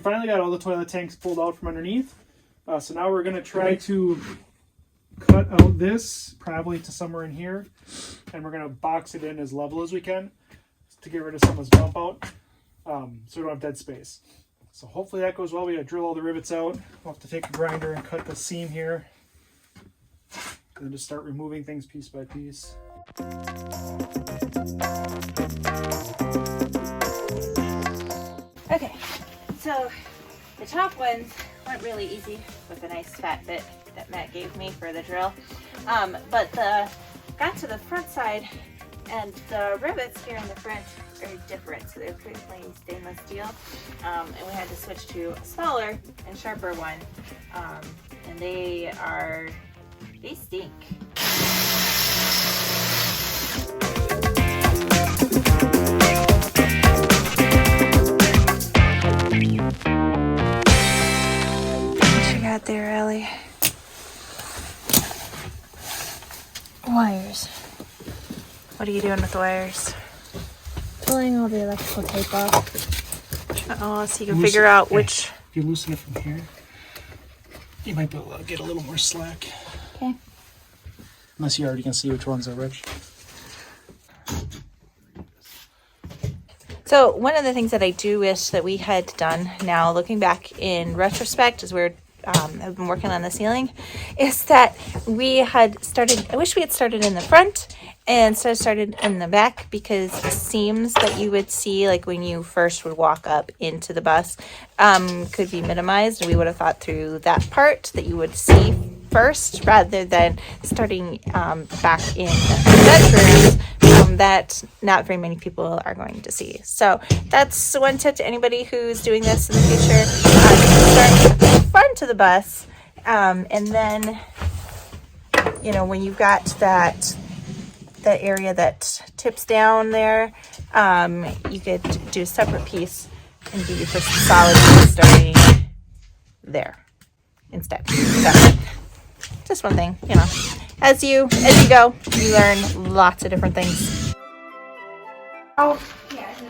finally got all the toilet tanks pulled out from underneath. So now we're going to try to cut out this, probably to somewhere in here, and we're going to box it in as level as we can to get rid of some of this bump out, so we don't have dead space. So hopefully that goes well. We got to drill all the rivets out. We'll have to take a grinder and cut the seam here, and then just start removing things piece by piece. Okay, so the top ones went really easy with a nice fat bit that Matt gave me for the drill. But got to the front side, and the rivets here in the front are different. So they're pretty plain stainless steel. And we had to switch to a smaller and sharper one. And they stink. What you got there, Ellie? Wires. What are you doing with the wires? Pulling all the electrical tape off. Oh, so you can figure out which. If you loosen it from here, you might be able to get a little more slack. Okay. Unless you already can see which ones are which. So one of the things that I do wish that we had done now, looking back in retrospect, as we're have been working on the ceiling, is that we had started. I wish we had started in the front and started in the back, because the seams that you would see, like when you first would walk up into the bus, could be minimized, and we would have thought through that part that you would see first, rather than starting back in the bedrooms that not very many people are going to see. So that's one tip to anybody who's doing this in the future. Start at the front of the bus, and then, you know, when you've got that area that tips down there, you could do a separate piece and do your first solid piece starting there instead. So, just one thing, you know, as you go, you learn lots of different things. Oh,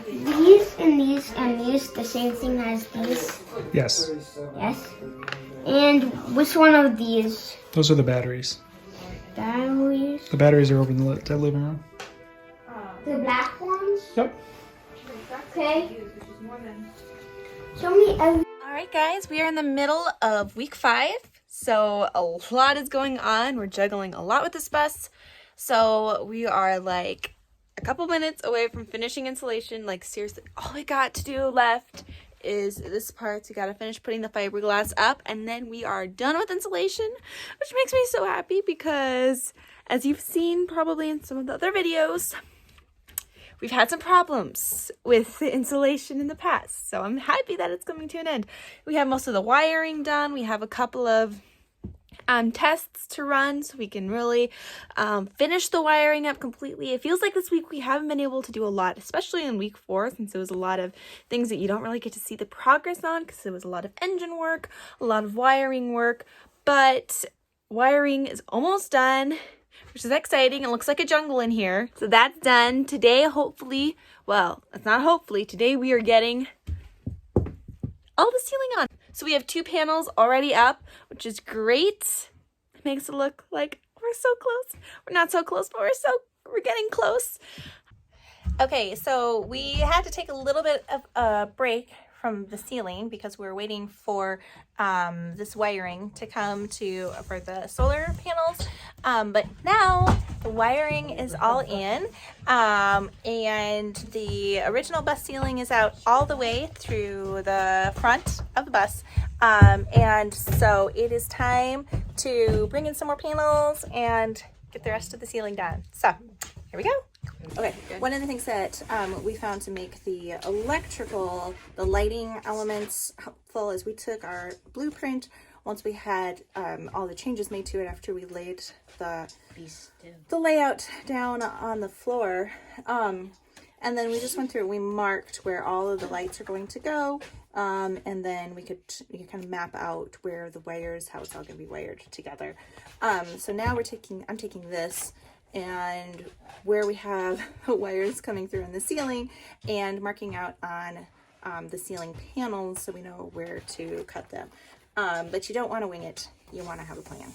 these and these and these, the same thing as these? Yes. Yes. And which one of these? Those are the batteries. Batteries? The batteries are over in the living room. The black ones? Yep. Okay. Show me every. All right, guys, we are in the middle of week 5. So a lot is going on. We're juggling a lot with this bus. So we are like a couple minutes away from finishing insulation. Like, seriously, all we got to do left is this part. We got to finish putting the fiberglass up, and then we are done with insulation, which makes me so happy because, as you've seen probably in some of the other videos, we've had some problems with the insulation in the past, so I'm happy that it's coming to an end. We have most of the wiring done. We have a couple of tests to run so we can really finish the wiring up completely. It feels like this week we haven't been able to do a lot, especially in week 4, since it was a lot of things that you don't really get to see the progress on, because it was a lot of engine work, a lot of wiring work, but wiring is almost done, which is exciting. It looks like a jungle in here. So that's done. Today, hopefully, well, it's not hopefully, today we are getting all the ceiling on. So we have 2 panels already up, which is great. It makes it look like we're so close. We're not so close, but we're getting close. Okay, so we had to take a little bit of a break from the ceiling because we were waiting for this wiring to come for the solar panels. But now the wiring is all in, and the original bus ceiling is out all the way through the front of the bus. And so it is time to bring in some more panels and get the rest of the ceiling done. So here we go. Okay, one of the things that we found to make the lighting elements helpful is we took our blueprint once we had all the changes made to it after we laid the layout down on the floor. And then we just went through and we marked where all of the lights are going to go. And then we could kind of map out where the wires, how it's all going to be wired together. So now I'm taking this and where we have wires coming through in the ceiling and marking out on the ceiling panels so we know where to cut them. But you don't want to wing it. You want to have a plan.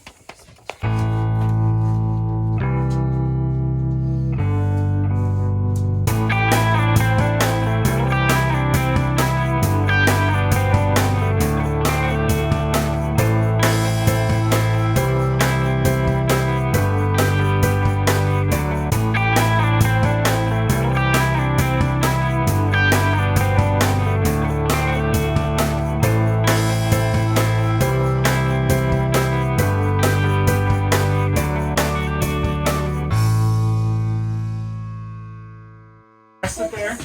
Sit there,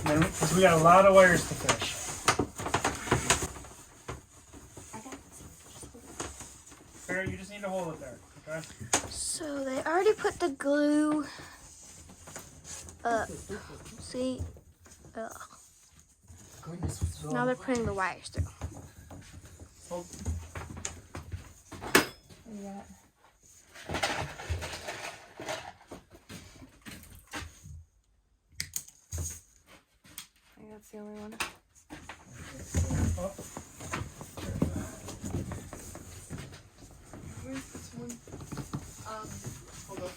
because we got a lot of wires to fish. Sarah, you just need to hold it there, okay? So they already put the glue up. See? Ugh. Now they're putting the wires through. Hold. That's the only one. Up. Where's this one? Hold up.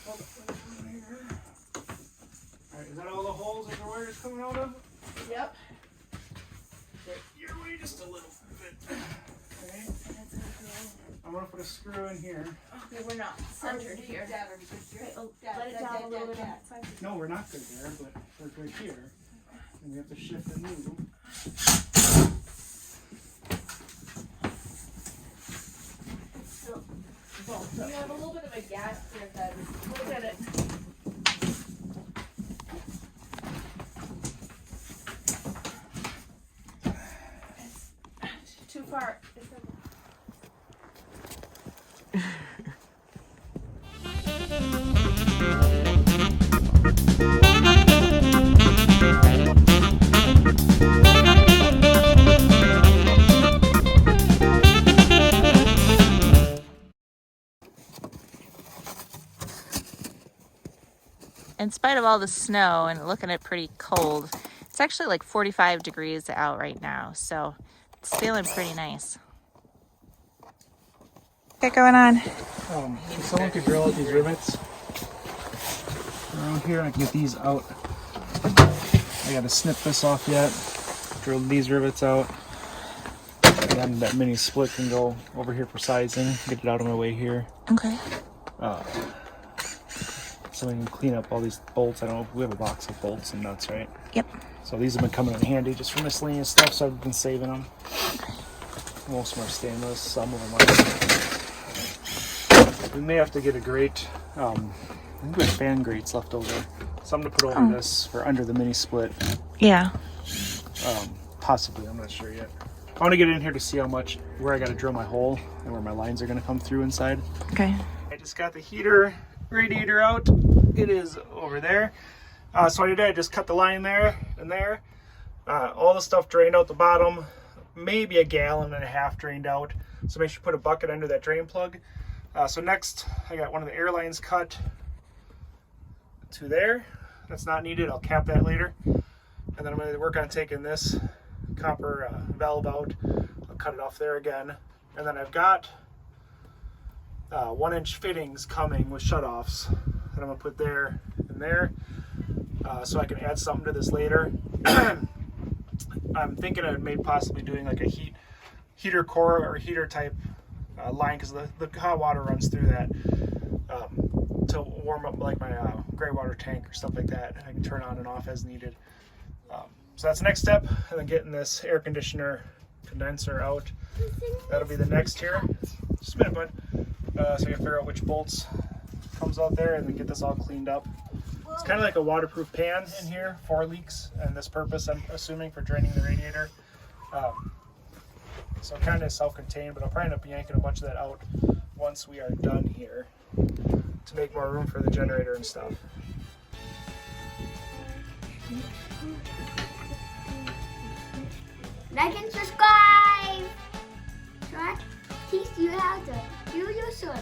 Alright, is that all the holes that the wires coming out of? Yep. Get your way just a little bit. Okay. I'm gonna put a screw in here. Okay, we're not centered here. Let it down a little bit. No, we're not good there, but we're good here. And we have to shift and move. You have a little bit of a gap here, then. Look at it. It's too far. In spite of all the snow and looking at pretty cold, it's actually like 45 degrees out right now, so it's feeling pretty nice. What's going on? If someone could drill out these rivets around here, I can get these out. I gotta snip this off yet. Drill these rivets out. And then that mini split can go over here for sizing. Get it out of my way here. Okay. So we can clean up all these bolts. I don't know if we have a box of bolts and nuts, right? Yep. So these have been coming in handy just for miscellaneous stuff, so I've been saving them. Most of them are stainless, some of them are. We may have to get a grate. I think we have fan grates left over. Something to put over this or under the mini split. Yeah. Possibly, I'm not sure yet. I want to get in here to see where I got to drill my hole and where my lines are going to come through inside. Okay. I just got the heater radiator out. It is over there. So what I did, I just cut the line there and there. All the stuff drained out the bottom, maybe 1.5 gallons drained out. So make sure you put a bucket under that drain plug. So next, I got one of the air lines cut to there. That's not needed. I'll cap that later. And then I'm going to work on taking this copper valve out. I'll cut it off there again. And then I've got 1-inch fittings coming with shutoffs that I'm going to put there and there. So I can add something to this later. I'm thinking I may possibly doing like a heater core or heater type line, because the hot water runs through that to warm up like my gray water tank or stuff like that. I can turn on and off as needed. So that's the next step, and then getting this air conditioner condenser out. That'll be the next here. Just a minute, bud. So you can figure out which bolts comes out there and then get this all cleaned up. It's kind of like a waterproof pan in here for leaks and this purpose, I'm assuming, for draining the radiator. So kind of self-contained, but I'll probably end up yanking a bunch of that out once we are done here to make more room for the generator and stuff. Like and subscribe. Right? Teach you how to do your solo.